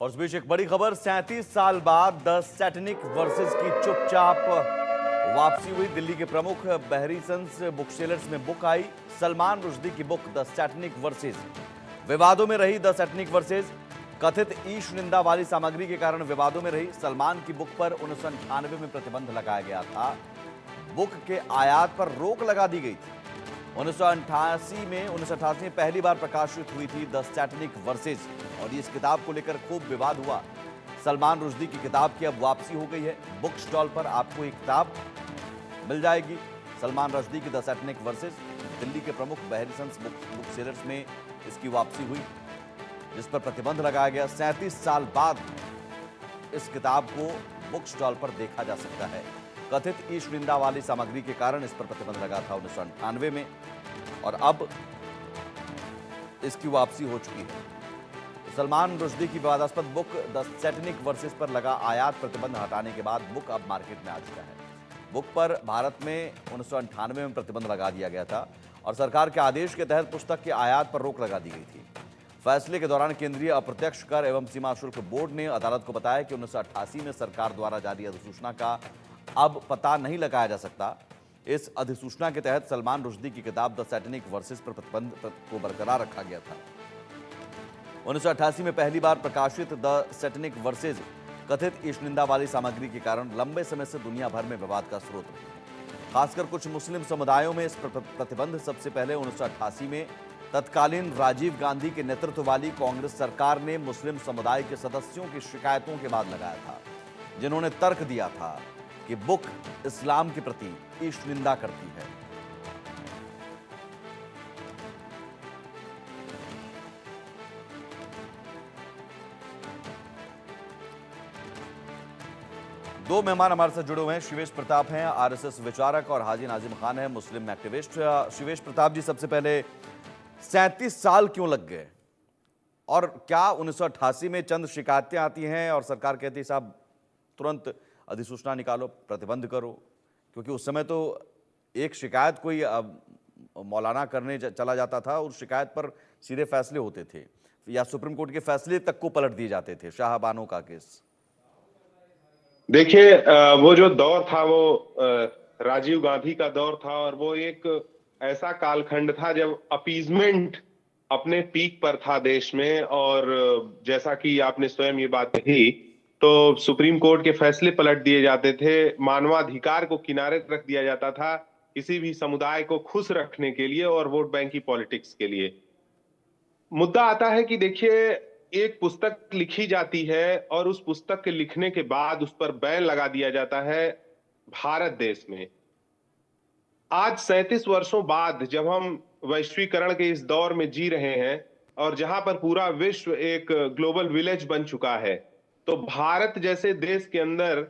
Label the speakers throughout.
Speaker 1: और इस बीच एक बड़ी खबर, 37 साल बाद द सैटेनिक वर्सेस की चुपचाप वापसी हुई। दिल्ली के प्रमुख बहरीसंस बुक सेलर्स में बुक आई। सलमान रुश्दी की बुक द सैटेनिक वर्सेस विवादों में रही। द सैटेनिक वर्सेस कथित ईश निंदा वाली सामग्री के कारण विवादों में रही। सलमान की बुक पर 1998 में प्रतिबंध लगाया गया था। बुक के आयात पर रोक लगा दी गई थी। 1988 में पहली बार प्रकाशित हुई थी द सैटेनिक वर्सेस, और इस किताब को लेकर खूब विवाद हुआ। सलमान रुश्दी की किताब की अब वापसी हो गई है। बुक स्टॉल पर आपको एक किताब मिल जाएगी। सलमान रुश्दी की द सैटेनिक वर्सेस, दिल्ली के प्रमुख बहरीसंस बुक सेलर्स में इसकी वापसी हुई, जिस पर प्रतिबंध लगाया गया। 37 साल बाद इस किताब को बुक स्टॉल पर देखा जा सकता है। कथित ईश निंदा वाली सामग्री के कारण इस पर प्रतिबंध लगा था 1998 में, और अब इसकी वापसी हो चुकी है। सलमान रुश्दी की विवादास्पद बुक द सैटेनिक वर्सेस पर लगा आयात प्रतिबंध हटाने के बाद बुक अब मार्केट में आ चुका है। बुक पर भारत में 1998 में प्रतिबंध लगा दिया गया था, और सरकार के आदेश के तहत पुस्तक के आयात पर रोक लगा दी गई थी। फैसले के दौरान केंद्रीय अप्रत्यक्ष कर एवं सीमा शुल्क बोर्ड ने अदालत को बताया कि 1988 में सरकार द्वारा जारी अधिसूचना का अब पता नहीं लगाया जा सकता। इस अधिसूचना के तहत सलमान रुश्दी की किताब द सैटेनिक वर्सेस पर प्रतिबंध को बरकरार रखा गया था। 1988 में पहली बार प्रकाशित द सैटेनिक वर्सेस कथित ईश निंदा वाली सामग्री के कारण लंबे समय से दुनिया भर में विवाद का स्रोत रही। खासकर कुछ मुस्लिम समुदायों में इस प्रतिबंध सबसे पहले 1988 में तत्कालीन राजीव गांधी के नेतृत्व वाली कांग्रेस सरकार ने मुस्लिम समुदाय के सदस्यों की शिकायतों के बाद लगाया था, जिन्होंने तर्क दिया था कि बुक इस्लाम के प्रति ईश निंदा करती है। दो मेहमान हमारे साथ जुड़े हुए हैं। शिवेश प्रताप हैं, आरएसएस विचारक, और हाजी नाजिम खान है, मुस्लिम एक्टिविस्ट। शिवेश प्रताप जी, सबसे पहले 37 साल क्यों लग गए, और क्या 1988 में चंद शिकायतें आती हैं और सरकार कहती है साहब तुरंत अधिसूचना निकालो, प्रतिबंध करो? क्योंकि उस समय तो एक शिकायत कोई मौलाना करने चला जाता था, उस शिकायत पर सीधे फैसले होते थे, या सुप्रीम कोर्ट के फैसले तक को पलट दिए जाते थे। शाहबानो का केस
Speaker 2: देखिए, वो जो दौर था वो राजीव गांधी का दौर था, और वो एक ऐसा कालखंड था जब अपीजमेंट अपने पीक पर था देश में। और जैसा कि आपने स्वयं ये बात कही, तो सुप्रीम कोर्ट के फैसले पलट दिए जाते थे, मानवाधिकार को किनारे रख दिया जाता था किसी भी समुदाय को खुश रखने के लिए और वोट बैंक की पॉलिटिक्स के लिए। मुद्दा आता है कि देखिए, एक पुस्तक लिखी जाती है और उस पुस्तक के लिखने के बाद उस पर बैन लगा दिया जाता है भारत देश में। आज 37 वर्षों बाद जब हम वैश्वीकरण के इस दौर में जी रहे हैं, और जहां पर पूरा विश्व एक ग्लोबल विलेज बन चुका है, तो भारत जैसे देश के अंदर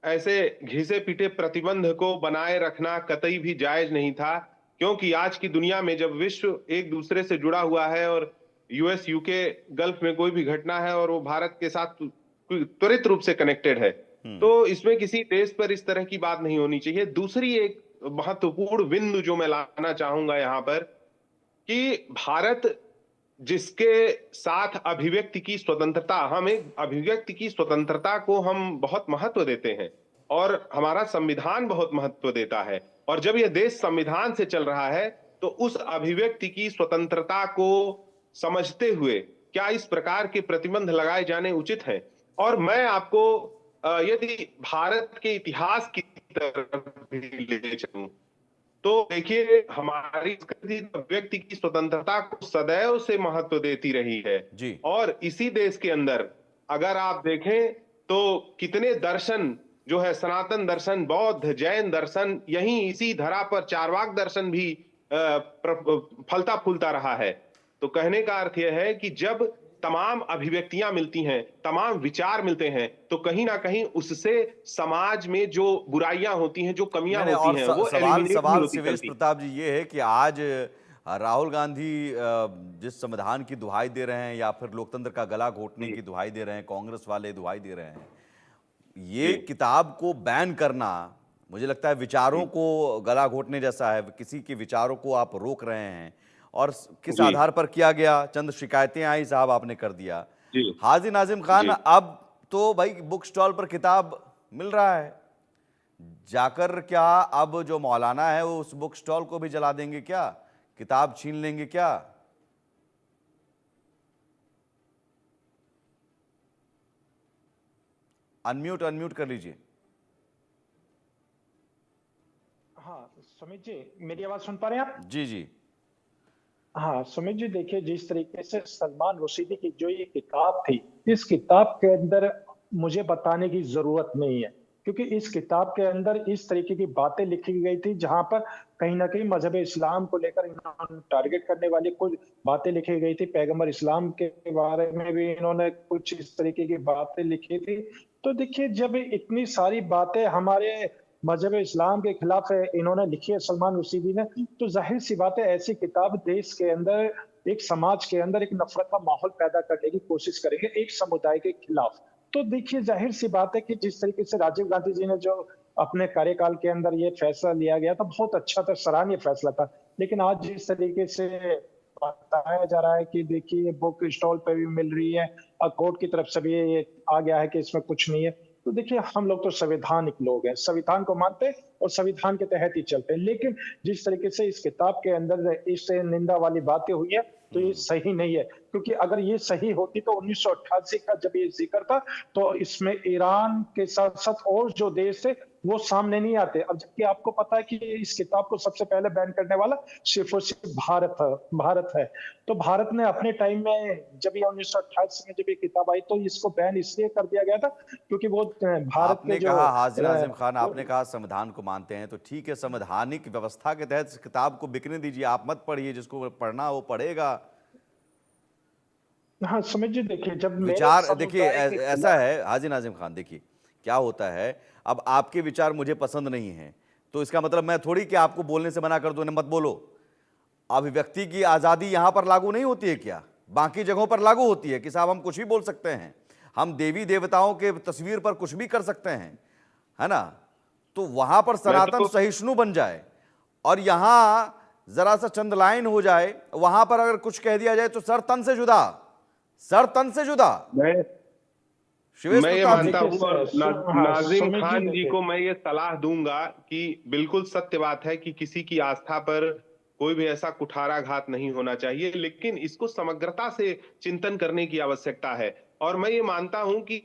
Speaker 2: ऐसे घिसे पिटे प्रतिबंध को बनाए रखना कतई भी जायज नहीं था। क्योंकि आज की दुनिया में जब विश्व एक दूसरे से जुड़ा हुआ है, और यूएस यूके गल्फ में कोई भी घटना है और वो भारत के साथ त्वरित रूप से कनेक्टेड है, तो इसमें किसी देश पर इस तरह की बात नहीं होनी चाहिए। दूसरी एक महत्वपूर्ण बिंदु जो मैं लाना चाहूंगा यहां पर, कि भारत जिसके साथ अभिव्यक्ति की स्वतंत्रता, हम एक अभिव्यक्ति की स्वतंत्रता को हम बहुत महत्व देते हैं, और हमारा संविधान बहुत महत्व देता है। और जब यह देश संविधान से चल रहा है, तो उस अभिव्यक्ति की स्वतंत्रता को समझते हुए क्या इस प्रकार के प्रतिबंध लगाए जाने उचित हैं? और मैं आपको यदि भारत के इतिहास की तरफ भी ले चलूं, तो देखिए, हमारी व्यक्ति की स्वतंत्रता को सदैव से महत्व देती रही है
Speaker 1: जी।
Speaker 2: और इसी देश के अंदर अगर आप देखें तो कितने दर्शन जो है, सनातन दर्शन, बौद्ध, जैन दर्शन, यहीं इसी धरा पर चारवाक दर्शन भी फलता फूलता रहा है। तो कहने का अर्थ यह है कि जब तमाम अभिव्यक्तियां मिलती हैं, तमाम विचार मिलते हैं, तो कहीं ना कहीं उससे समाज में जो बुराइयां होती हैं, जो कमियां होती हैं, वो
Speaker 1: सवाल शिवेश प्रताप जी ये है कि आज राहुल गांधी जिस संविधान की दुहाई दे रहे हैं, या फिर लोकतंत्र का गला घोटने की दुहाई दे रहे हैं, कांग्रेस वाले दुहाई दे रहे हैं, ये किताब को बैन करना मुझे लगता है विचारों को गला घोटने जैसा है। किसी के विचारों को आप रोक रहे हैं, और किस आधार पर किया गया? चंद शिकायतें आई साहब, आपने कर दिया।
Speaker 2: जी
Speaker 1: हाजी नाजिम खान,
Speaker 2: जी।
Speaker 1: अब तो भाई बुक स्टॉल पर किताब मिल रहा है, जाकर क्या अब जो मौलाना है वो उस बुक स्टॉल को भी जला देंगे क्या? किताब छीन लेंगे क्या? अनम्यूट अनम्यूट कर लीजिए।
Speaker 3: हाँ सुमित जी, मेरी आवाज सुन पा रहे हैं आप?
Speaker 1: जी जी।
Speaker 3: हाँ सुमित जी, देखिए जिस तरीके से सलमान रुश्दी की जो ये किताब थी, इस किताब के अंदर मुझे बताने की जरूरत नहीं है, क्योंकि इस किताब के अंदर इस तरीके की बातें लिखी गई थी जहां पर कहीं ना कहीं मजहब इस्लाम को लेकर इन्होंने टारगेट करने वाली कुछ बातें लिखी गई थी। पैगंबर इस्लाम के बारे में भी इन्होंने कुछ इस तरीके की बातें लिखी थी। तो देखिए, जब इतनी सारी बातें हमारे मजहब इस्लाम के खिलाफ इन्होंने लिखी है सलमान रुश्दी ने, तो जाहिर सी बात है ऐसी किताब देश के अंदर, एक समाज के अंदर एक नफरत का माहौल पैदा करने की कोशिश करेंगे एक समुदाय के खिलाफ। तो देखिए जाहिर सी बात है कि जिस तरीके से राजीव गांधी जी ने जो अपने कार्यकाल के अंदर ये फैसला लिया गया था, बहुत अच्छा था, सराहनीय फैसला था। लेकिन आज जिस तरीके से बताया जा रहा है कि देखिए बुक स्टॉल पे भी मिल रही है और कोर्ट की तरफ से भी ये आ गया है कि इसमें कुछ नहीं है, तो देखिए हम लोग तो संवैधानिक लोग हैं, संविधान को मानते हैं और संविधान के तहत ही चलते हैं। लेकिन जिस तरीके से इस किताब के अंदर इस निंदा वाली बातें हुई है, तो ये सही नहीं है। क्योंकि अगर ये सही होती तो 1988 का जब ये जिक्र था, तो इसमें ईरान के साथ साथ और जो देश थे वो सामने नहीं आते। अब जबकि आपको पता है कि इस किताब को सबसे पहले बैन करने वाला सिर्फ और सिर्फ भारत है। तो भारत ने अपने टाइम में जब ये 1988 में जब ये किताब आई, तो इसको बैन इसलिए कर दिया गया था क्योंकि वो भारत
Speaker 1: आपने
Speaker 3: के जो
Speaker 1: कहा हाजी नाजिम खान, आपने कहा संविधान को मानते हैं, तो ठीक है, संवैधानिक व्यवस्था के तहत इस किताब को बिकने दीजिए, आप मत पढ़िए, जिसको पढ़ना वो पढ़ेगा।
Speaker 3: हाँ सुमित जी, देखिए जब मेरे
Speaker 1: विचार देखिए
Speaker 3: समुदाय के
Speaker 1: ऐसा है हाजी नाजिम खान, देखिए क्या होता है, अब आपके विचार मुझे पसंद नहीं है तो इसका मतलब मैं थोड़ी कि आपको बोलने से मना कर दूं, मत बोलो। अभिव्यक्ति की आज़ादी यहाँ पर लागू नहीं होती है क्या? बाकी जगहों पर लागू होती है कि साहब हम कुछ भी बोल सकते हैं, हम देवी देवताओं के तस्वीर पर कुछ भी कर सकते हैं, है ना? तो वहां पर सनातन सहिष्णु बन जाए और यहां जरा सा चंद लाइन हो जाए, वहां पर अगर कुछ कह दिया जाए तो सर तन से जुदा, सर तन से जुदा।
Speaker 2: मैं ये मानता हूं और नाजिम
Speaker 3: सुमित
Speaker 2: खान जी
Speaker 3: देखिए,
Speaker 2: को मैं ये सलाह दूंगा कि बिल्कुल सत्य बात है कि किसी की आस्था पर कोई भी ऐसा कुठाराघात नहीं होना चाहिए, लेकिन इसको समग्रता से चिंतन करने की आवश्यकता है। और मैं ये मानता हूं कि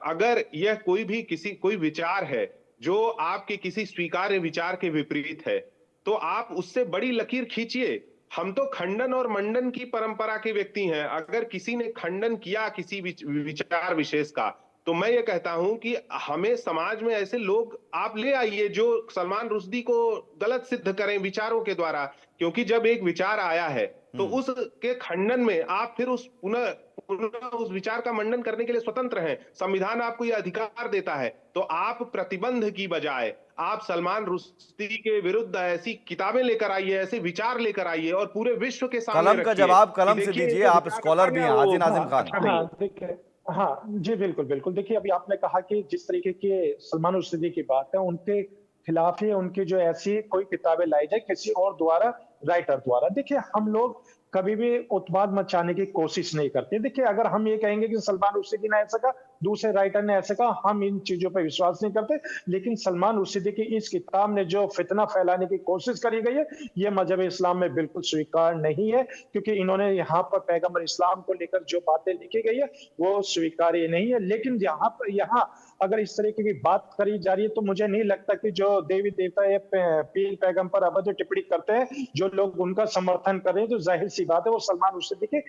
Speaker 2: अगर यह कोई विचार है जो आपके किसी स्वीकार्य विचार के विपरीत है, तो आप उससे बड़ी लकीर खींचिए। हम तो खंडन और मंडन की परंपरा के व्यक्ति हैं। अगर किसी ने खंडन किया किसी विचार विशेष का, तो मैं ये कहता हूं कि हमें समाज में ऐसे लोग आप ले आइए जो सलमान रुश्दी को गलत सिद्ध करें विचारों के द्वारा। क्योंकि जब एक विचार आया है तो उसके खंडन में आप फिर पुनः उस विचार का मंडन करने के लिए स्वतंत्र हैं। संविधान आपको यह अधिकार देता है। तो आप प्रतिबंध की बजाय आप सलमान रुश्दी के विरुद्ध ऐसी किताबें लेकर आइए, ऐसे विचार लेकर आइए और पूरे विश्व के सामने
Speaker 1: कलम का जवाब कलम से दीजिए, आप स्कॉलर भी हैं हाजी नाजिम खान।
Speaker 3: हाँ देखिए, हाँ जी बिल्कुल बिल्कुल। देखिए अभी आपने कहा कि जिस तरीके की सलमान रुश्दी की बात है, उनके खिलाफ ही उनकी जो ऐसी कोई किताबें लाई जाए किसी और द्वारा, राइटर द्वारा। देखिए हम लोग कभी भी उत्पाद मचाने की कोशिश नहीं करते। देखिए अगर हम ये कहेंगे कि सलमान रुश्दी ने ऐसा कहा, दूसरे राइटर ने ऐसा कहा, हम इन चीजों पर विश्वास नहीं करते। लेकिन सलमान रुश्दी की इस किताब ने जो फितना फैलाने की कोशिश करी गई है, ये मजहब इस्लाम में बिल्कुल स्वीकार नहीं है। क्योंकि इन्होंने यहाँ पर पैगंबर इस्लाम को लेकर जो बातें लिखी गई है वो स्वीकार्य नहीं है। लेकिन यहाँ अगर इस तरीके की बात करी जा रही है, तो मुझे नहीं लगता कि जो देवी देवता या पीर पैगंबर अब जो टिप्पणी करते हैं, जो लोग उनका समर्थन कर रहे हैं, तो जाहिर सी बात है वो सलमान रुश्दी की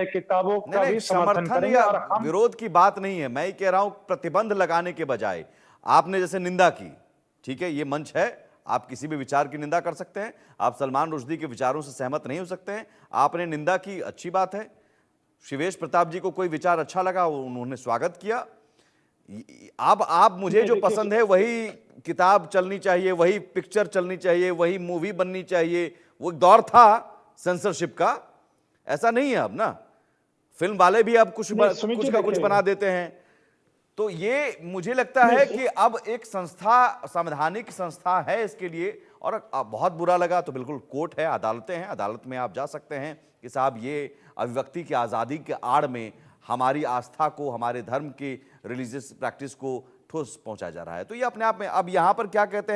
Speaker 3: किताबों का भी समर्थन करेंगे। और हम
Speaker 1: विरोध की बात नहीं है, मैं ही कह रहा हूं प्रतिबंध लगाने के बजाय आपने जैसे निंदा की, ठीक है, ये मंच है, आप किसी भी विचार की निंदा कर सकते हैं, आप सलमान रुश्दी के विचारों से सहमत नहीं हो सकते हैं, आपने निंदा की, अच्छी बात है। शिवेश प्रताप जी को कोई विचार अच्छा लगा, उन्होंने स्वागत किया। अब आप मुझे जो पसंद है वही किताब चलनी चाहिए, वही पिक्चर चलनी चाहिए, वही मूवी बननी चाहिए, वो दौर था सेंसरशिप का, ऐसा नहीं है अब ना। फिल्म वाले भी अब कुछ का कुछ बना देते हैं। तो ये मुझे लगता है कि अब एक संस्था, संवैधानिक संस्था है इसके लिए, और बहुत बुरा लगा तो बिल्कुल कोर्ट है, अदालतें हैं, अदालत में आप जा सकते हैं कि साहब ये अभिव्यक्ति की आज़ादी के आड़ में हमारी आस्था को, हमारे धर्म के रिलीजियस प्रैक्टिस को ठोस पहुंचाया जा रहा है। तो ये अपने आप में, अब यहाँ पर क्या कहते हैं